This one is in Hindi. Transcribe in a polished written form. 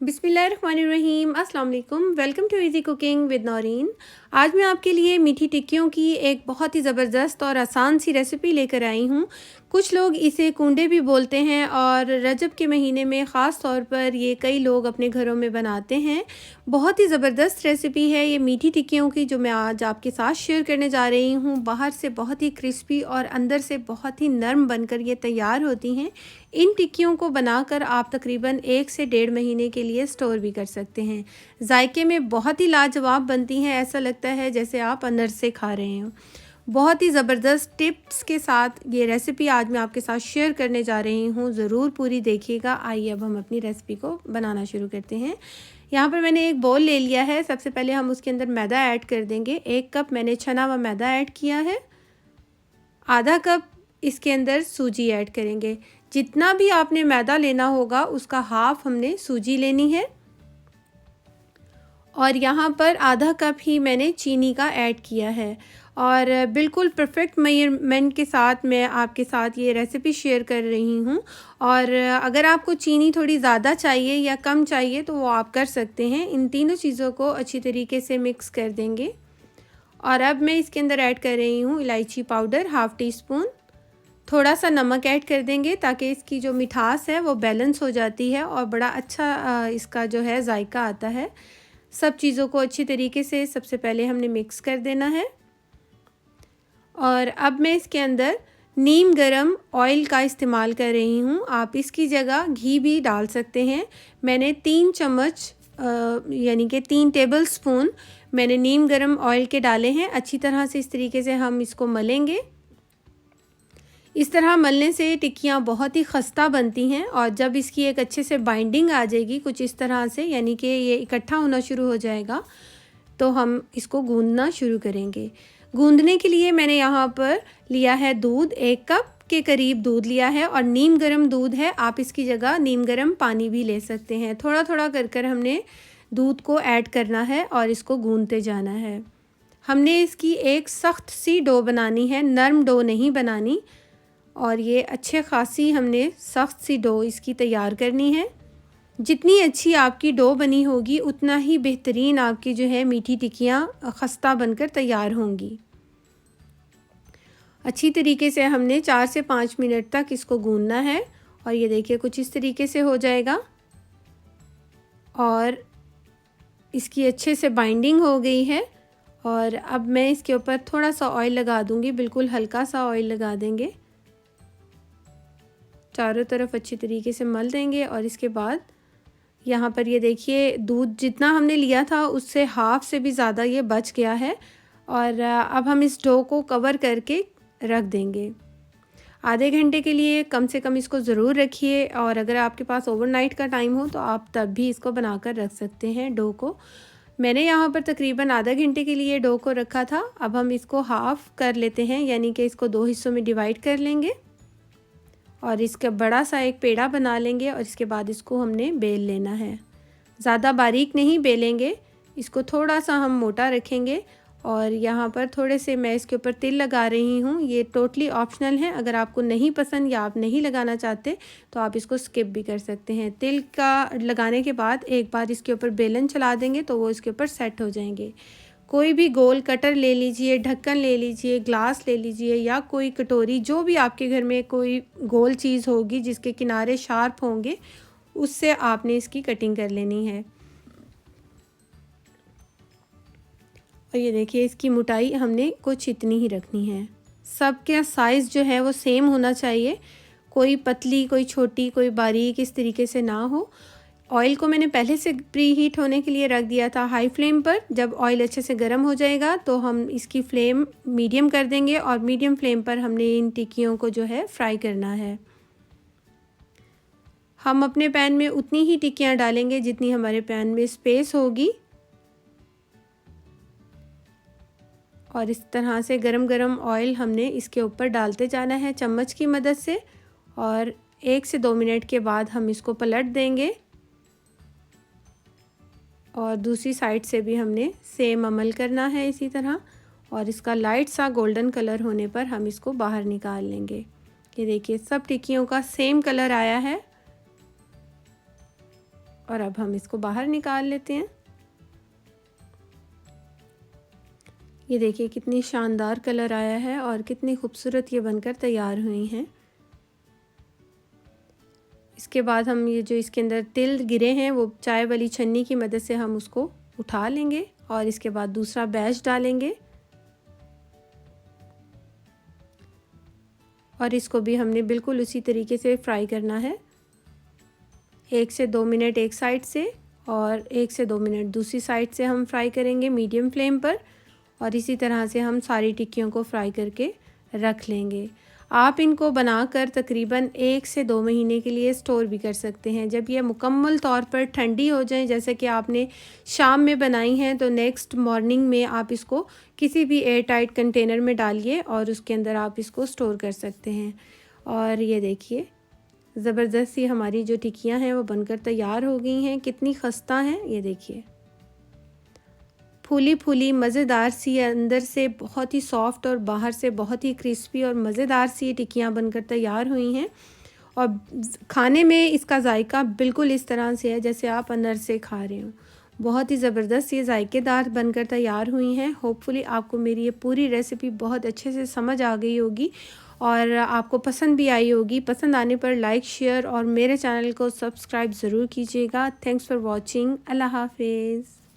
बिस्मिल्लाहिर्रहमानिर्रहीम, अस्सलाम वालेकुम। Welcome to easy cooking with Naureen. आज मैं आपके लिए मीठी टिक्कियों की एक बहुत ही ज़बरदस्त और आसान सी रेसिपी लेकर आई हूँ। कुछ लोग इसे कूंडे भी बोलते हैं और रजब के महीने में ख़ास तौर पर ये कई लोग अपने घरों में बनाते हैं। बहुत ही ज़बरदस्त रेसिपी है ये मीठी टिक्कियों की, जो मैं आज आपके साथ शेयर करने जा रही हूँ। बाहर से बहुत ही क्रिस्पी और अंदर से बहुत ही नरम बनकर ये तैयार होती हैं। इन टिक्कियों को बनाकर आप तकरीबन 1 से 1.5 महीने के लिए स्टोर भी कर सकते हैं। जायके में बहुत ही लाजवाब बनती हैं, ऐसा लगता है जैसे आप अनर से खा रहे हों। बहुत ही ज़बरदस्त टिप्स के साथ ये रेसिपी आज मैं आपके साथ शेयर करने जा रही हूँ, ज़रूर पूरी देखिएगा। आइए अब हम अपनी रेसिपी को बनाना शुरू करते हैं। यहाँ पर मैंने एक बोल ले लिया है। सबसे पहले हम उसके अंदर मैदा ऐड कर देंगे। 1 कप मैंने छना हुआ मैदा ऐड किया है। आधा कप इसके अंदर सूजी ऐड करेंगे। जितना भी आपने मैदा लेना होगा उसका हाफ हमने सूजी लेनी है। और यहाँ पर आधा कप ही मैंने चीनी का ऐड किया है। और बिल्कुल परफेक्ट मेजरमेंट के साथ मैं आपके साथ ये रेसिपी शेयर कर रही हूँ। और अगर आपको चीनी थोड़ी ज़्यादा चाहिए या कम चाहिए तो वो आप कर सकते हैं। इन तीनों चीज़ों को अच्छी तरीके से मिक्स कर देंगे। और अब मैं इसके अंदर ऐड कर रही हूँ इलायची पाउडर हाफ़ टी स्पून। थोड़ा सा नमक ऐड कर देंगे ताकि इसकी जो मिठास है वो बैलेंस हो जाती है और बड़ा अच्छा इसका जो है जायका आता है। सब चीज़ों को अच्छी तरीके से सबसे पहले हमने मिक्स कर देना है। और अब मैं इसके अंदर नीम गरम ऑयल का इस्तेमाल कर रही हूँ। आप इसकी जगह घी भी डाल सकते हैं। मैंने 3 चम्मच यानी कि 3 टेबल स्पून मैंने नीम गरम ऑयल के डाले हैं। अच्छी तरह से इस तरीके से हम इसको मलेंगे। इस तरह मलने से टिक्कियाँ बहुत ही खस्ता बनती हैं। और जब इसकी एक अच्छे से बाइंडिंग आ जाएगी कुछ इस तरह से, यानी कि ये इकट्ठा होना शुरू हो जाएगा, तो हम इसको गूंदना शुरू करेंगे। गूंदने के लिए मैंने यहाँ पर लिया है दूध, 1 कप के करीब दूध लिया है और नीम गर्म दूध है। आप इसकी जगह नीम गर्म पानी भी ले सकते हैं। थोड़ा थोड़ा कर हमने दूध को ऐड करना है और इसको गूंदते जाना है। हमने इसकी एक सख्त सी डो बनानी है, नरम डो नहीं बनानी। और ये अच्छे खासी हमने सख्त सी डो इसकी तैयार करनी है। जितनी अच्छी आपकी डो बनी होगी उतना ही बेहतरीन आपकी जो है मीठी टिक्कियाँ खस्ता बनकर तैयार होंगी। अच्छी तरीके से हमने 4 से 5 मिनट तक इसको गूंदना है। और ये देखिए कुछ इस तरीके से हो जाएगा और इसकी अच्छे से बाइंडिंग हो गई है। और अब मैं इसके ऊपर थोड़ा सा ऑयल लगा दूंगी, बिल्कुल हल्का सा ऑयल लगा देंगे। चारों तरफ अच्छी तरीके से मल देंगे। और इसके बाद यहाँ पर ये देखिए दूध जितना हमने लिया था उससे हाफ से भी ज़्यादा ये बच गया है। और अब हम इस डो को कवर करके रख देंगे। आधे घंटे के लिए कम से कम इसको ज़रूर रखिए। और अगर आपके पास ओवरनाइट का टाइम हो तो आप तब भी इसको बनाकर रख सकते हैं डो को। मैंने यहाँ पर तकरीबन आधा घंटे के लिए डो को रखा था। अब हम इसको हाफ़ कर लेते हैं, यानी कि इसको 2 हिस्सों में डिवाइड कर लेंगे और इसका बड़ा सा एक पेड़ा बना लेंगे। और इसके बाद इसको हमने बेल लेना है। ज़्यादा बारीक नहीं बेलेंगे, इसको थोड़ा सा हम मोटा रखेंगे। और यहाँ पर थोड़े से मैं इसके ऊपर तिल लगा रही हूँ। ये टोटली ऑप्शनल है, अगर आपको नहीं पसंद या आप नहीं लगाना चाहते तो आप इसको स्किप भी कर सकते हैं। तिल का लगाने के बाद एक बार इसके ऊपर बेलन चला देंगे तो वो इसके ऊपर सेट हो जाएंगे। कोई भी गोल कटर ले लीजिए, ढक्कन ले लीजिए, ग्लास ले लीजिए या कोई कटोरी, जो भी आपके घर में कोई गोल चीज़ होगी जिसके किनारे शार्प होंगे, उससे आपने इसकी कटिंग कर लेनी है। और ये देखिए इसकी मोटाई हमने कुछ इतनी ही रखनी है। सबका साइज़ जो है वो सेम होना चाहिए, कोई पतली कोई छोटी कोई बारीक इस तरीके से ना हो। ऑयल को मैंने पहले से प्री हीट होने के लिए रख दिया था हाई फ्लेम पर। जब ऑयल अच्छे से गर्म हो जाएगा तो हम इसकी फ्लेम मीडियम कर देंगे और मीडियम फ्लेम पर हमने इन टिक्कियों को जो है फ्राई करना है। हम अपने पैन में उतनी ही टिक्कियाँ डालेंगे जितनी हमारे पैन में स्पेस होगी। और इस तरह से गरम गरम ऑयल हमने इसके ऊपर डालते जाना है चम्मच की मदद से। और 1 से 2 मिनट के बाद हम इसको पलट देंगे। और दूसरी साइड से भी हमने सेम अमल करना है इसी तरह। और इसका लाइट सा गोल्डन कलर होने पर हम इसको बाहर निकाल लेंगे। ये देखिए सब टिक्कियों का सेम कलर आया है। और अब हम इसको बाहर निकाल लेते हैं। ये देखिए कितनी शानदार कलर आया है और कितनी खूबसूरत ये बनकर तैयार हुई हैं। इसके बाद हम ये जो इसके अंदर तिल गिरे हैं वो चाय वाली छन्नी की मदद से हम उसको उठा लेंगे और इसके बाद दूसरा बैच डालेंगे और इसको भी हमने बिल्कुल उसी तरीके से फ्राई करना है। 1 से 2 मिनट एक साइड से और 1 से 2 मिनट दूसरी साइड से हम फ्राई करेंगे मीडियम फ्लेम पर और इसी तरह से हम सारी टिक्कियों को फ्राई करके रख लेंगे। आप इनको बनाकर तकरीबन 1 से 2 महीने के लिए स्टोर भी कर सकते हैं। जब ये मुकम्मल तौर पर ठंडी हो जाएं, जैसे कि आपने शाम में बनाई हैं, तो नेक्स्ट मॉर्निंग में आप इसको किसी भी एयर टाइट कंटेनर में डालिए और उसके अंदर आप इसको स्टोर कर सकते हैं। और ये देखिए ज़बरदस्त सी हमारी जो टिक्कियाँ हैं वो बनकर तैयार हो गई हैं। कितनी खस्ता हैं ये देखिए, फूली फूली मज़ेदार सी, अंदर से बहुत ही सॉफ्ट और बाहर से बहुत ही क्रिस्पी और मज़ेदार सी टिक्कियाँ बनकर तैयार हुई हैं। और खाने में इसका जायका बिल्कुल इस तरह से है जैसे आप अंदर से खा रहे हो। बहुत ही ज़बरदस्त ये जायकेदार बनकर तैयार हुई हैं। होपफुली आपको मेरी ये पूरी रेसिपी बहुत अच्छे से समझ आ गई होगी और आपको पसंद भी आई होगी। पसंद आने पर लाइक, शेयर और मेरे चैनल को सब्सक्राइब ज़रूर कीजिएगा। Thanks for watching. अल्लाह हाफिज़।